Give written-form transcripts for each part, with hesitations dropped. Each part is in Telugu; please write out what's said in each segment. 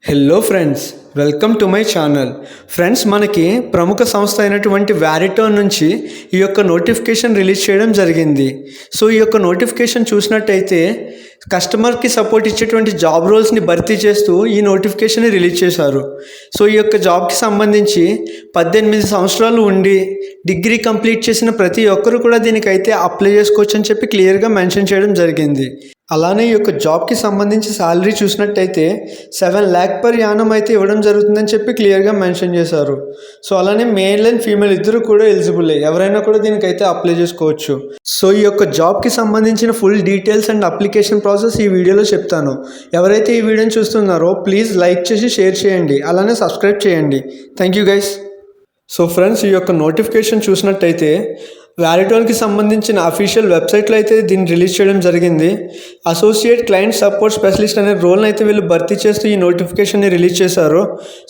Hello friends, welcome to my channel. Friends, మనకి ప్రముఖ సంస్థ అయినటువంటి వ్యారిటోన్ నుంచి ఈ యొక్క నోటిఫికేషన్ రిలీజ్ చేయడం జరిగింది. సో ఈ యొక్క నోటిఫికేషన్ చూసినట్టయితే కస్టమర్కి సపోర్ట్ ఇచ్చేటువంటి జాబ్ రోల్స్ని భర్తీ చేస్తూ ఈ నోటిఫికేషన్ని రిలీజ్ చేశారు. సో ఈ యొక్క జాబ్కి సంబంధించి 18 సంవత్సరాలు ఉండి డిగ్రీ కంప్లీట్ చేసిన ప్రతి ఒక్కరు కూడా దీనికైతే అప్లై చేసుకోవచ్చు అని చెప్పి క్లియర్గా మెన్షన్ చేయడం జరిగింది. అలానే ఈ యొక్క జాబ్కి సంబంధించి శాలరీ చూసినట్టయితే 7 lakh per annum అయితే ఇవ్వడం జరుగుతుందని చెప్పి క్లియర్గా మెన్షన్ చేశారు. సో అలానే మేల్ అండ్ ఫీమేల్ ఇద్దరు కూడా ఎలిజిబుల్, ఎవరైనా కూడా దీనికైతే అప్లై చేసుకోవచ్చు. సో ఈ యొక్క జాబ్కి సంబంధించిన full details and application process ఈ వీడియోలో చెప్తాను. ఎవరైతే ఈ వీడియోని చూస్తున్నారో ప్లీజ్ లైక్ చేసి షేర్ చేయండి, అలానే సబ్స్క్రైబ్ చేయండి. Thank you guys. So friends, ఈ యొక్క నోటిఫికేషన్ చూసినట్టయితే వ్యారిటోన్కి సంబంధించిన అఫీషియల్ వెబ్సైట్లో అయితే దీన్ని రిలీజ్ చేయడం జరిగింది. అసోసియేట్ క్లయింట్ సపోర్ట్ స్పెషలిస్ట్ అనే రోల్ని అయితే వీళ్ళు భర్తీ చేస్తూ ఈ నోటిఫికేషన్ని రిలీజ్ చేశారు.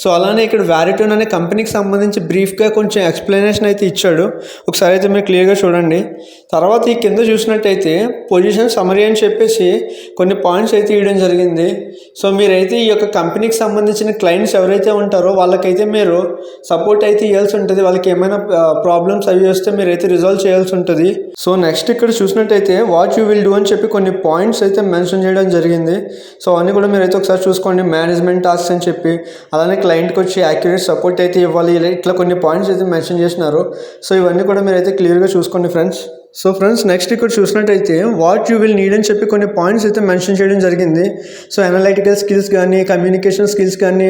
సో అలానే ఇక్కడ వ్యారిటోన్ అనే కంపెనీకి సంబంధించి బ్రీఫ్గా కొంచెం ఎక్స్ప్లెనేషన్ అయితే ఇచ్చాడు. ఒకసారి అయితే మీరు క్లియర్గా చూడండి. తర్వాత ఈ కింద చూసినట్టయితే పొజిషన్ సమరీ అని చెప్పేసి కొన్ని పాయింట్స్ అయితే ఇవ్వడం జరిగింది. సో మీరైతే ఈ యొక్క కంపెనీకి సంబంధించిన క్లయింట్స్ ఎవరైతే ఉంటారో వాళ్ళకైతే మీరు సపోర్ట్ అయితే ఇవ్వాల్సి ఉంటుంది. వాళ్ళకి ఏమైనా ప్రాబ్లమ్స్ అవి వస్తే మీరైతే రిజాల్వ్ చేయాల్సి ఉంటుంది. సో నెక్స్ట్ ఇక్కడ చూసినట్టయితే వాట్ యూ విల్ డూ అని చెప్పి కొన్ని పాయింట్స్ అయితే మెన్షన్ చేయడం జరిగింది. సో అవన్నీ కూడా మీరైతే ఒకసారి చూసుకోండి. మేనేజ్మెంట్ టాస్క్స్ అని చెప్పి, అలానే క్లయింట్కి వచ్చి యాక్యురేట్ సపోర్ట్ అయితే ఇవ్వాలి, ఇట్లా కొన్ని పాయింట్స్ అయితే మెన్షన్ చేసినారు. సో ఇవన్నీ కూడా మీరైతే క్లియర్గా చూసుకోండి ఫ్రెండ్స్. సో ఫ్రెండ్స్, నెక్స్ట్ ఇక్కడ చూసినట్టయితే వాట్ యూ విల్ నీడ్ అని చెప్పి కొన్ని పాయింట్స్ అయితే మెన్షన్ చేయడం జరిగింది. సో అనలైటికల్ స్కిల్స్ కానీ, కమ్యూనికేషన్ స్కిల్స్ కానీ,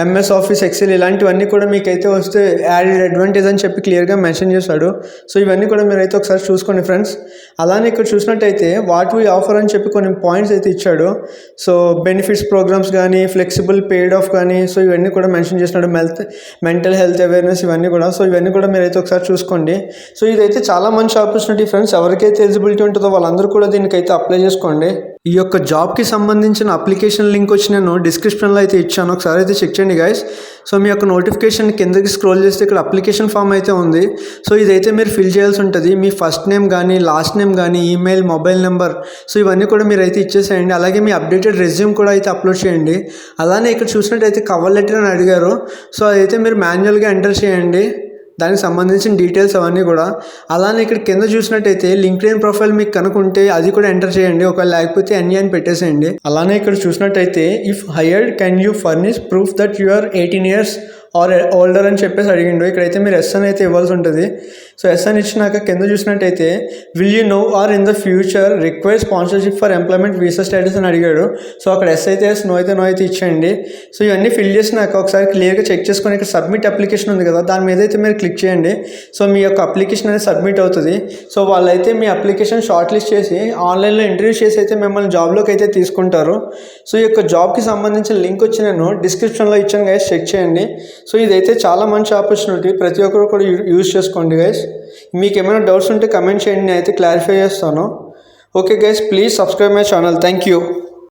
ఎంఎస్ ఆఫీస్ ఎక్సెల్ ఇలాంటివన్నీ కూడా మీకైతే వస్తే యాడెడ్ అడ్వాంటేజ్ అని చెప్పి క్లియర్గా మెన్షన్ చేశాడు. సో ఇవన్నీ కూడా మీరైతే ఒకసారి చూసుకోండి ఫ్రెండ్స్. అలానే ఇక్కడ చూసినట్టయితే వాట్ వీ ఆఫర్ అని చెప్పి కొన్ని పాయింట్స్ అయితే ఇచ్చాడు. సో బెనిఫిట్స్ ప్రోగ్రామ్స్ కానీ, ఫ్లెక్సిబుల్ పేడ్ ఆఫ్ కానీ, సో ఇవన్నీ కూడా మెన్షన్ చేసినాడు. మెంటల్ హెల్త్ అవేర్నెస్ ఇవన్నీ కూడా. సో ఇవన్నీ కూడా మీరైతే ఒకసారి చూసుకోండి. సో ఇదైతే చాలా మంచి ఆపర్చునిటీ ఫ్రెండ్స్. ఎవరికైతే ఎలిజిబిలిటీ ఉంటుందో వాళ్ళందరూ కూడా దీనికైతే అప్లై చేసుకోండి. ఈ యొక్క జాబ్కి సంబంధించిన అప్లికేషన్ లింక్ వచ్చి నేను డిస్క్రిప్షన్లో అయితే ఇచ్చాను, ఒకసారి అయితే చెక్ చేయండి గైస్. సో మీ యొక్క నోటిఫికేషన్ కిందకి స్క్రోల్ చేస్తే ఇక్కడ అప్లికేషన్ ఫామ్ అయితే ఉంది. సో ఇదైతే మీరు ఫిల్ చేయాల్సి ఉంటుంది. మీ ఫస్ట్ నేమ్ కానీ, లాస్ట్ నేమ్ కానీ, ఈమెయిల్, మొబైల్ నెంబర్, సో ఇవన్నీ కూడా మీరు అయితే ఇచ్చేసేయండి. అలాగే మీ అప్డేటెడ్ రెజ్యూమ్ కూడా అయితే అప్లోడ్ చేయండి. అలానే ఇక్కడ చూసినట్టయితే కవర్ లెటర్ అని అడిగారు. సో అదైతే మీరు మాన్యువల్గా ఎంటర్ చేయండి, దానికి సంబంధించిన డీటెయిల్స్ అవన్నీ కూడా. అలానే ఇక్కడ కింద చూసినట్టయితే లింక్డ్ఇన్ ప్రొఫైల్ మీకు కనుకుంటే అది కూడా ఎంటర్ చేయండి, ఒకవేళ లేకపోతే ఎన్ఈ అని పెట్టేసేయండి. అలానే ఇక్కడ చూసినట్టయితే if hired can you furnish proof that you are 18 years or older అని చెప్పేసి అడిగిండు. ఇక్కడైతే మీరు ఎస్ అని అయితే ఇవ్వాల్సి ఉంటుంది. సో ఎస్ అని ఇచ్చినాక కింద చూసినట్టయితే will you now or in the future require sponsorship for employment visa status అని అడిగాడు. సో అక్కడ ఎస్ అయితే ఎస్, నో అయితే నో అయితే ఇచ్చేయండి. సో ఇవన్నీ ఫిల్ చేసినాక ఒకసారి క్లియర్గా చెక్ చేసుకొని ఇక్కడ సబ్మిట్ అప్లికేషన్ ఉంది కదా, దాని మీద అయితే మీరు క్లిక్ చేయండి. సో మీ యొక్క అప్లికేషన్ అనేది సబ్మిట్ అవుతుంది. సో వాళ్ళైతే మీ అప్లికేషన్ షార్ట్ లిస్ట్ చేసి ఆన్లైన్లో ఇంటర్వ్యూ చేసి అయితే మిమ్మల్ని జాబ్లోకి అయితే తీసుకుంటారు. సో ఈ యొక్క జాబ్కి సంబంధించిన లింక్ వచ్చి నేను డిస్క్రిప్షన్లో ఇచ్చాను గైస్, చెక్ చేయండి. సో ఇదైతే చాలా మంచి ఆపర్చునిటీ, ప్రతి ఒక్కరు కూడా యూజ్ చేసుకోండి గైస్. మీకు ఏమైనా డౌట్స్ ఉంటే కమెంట్ చేయండి, నేను అయితే క్లారిఫై చేస్తాను. Okay guys, please subscribe my channel. Thank you.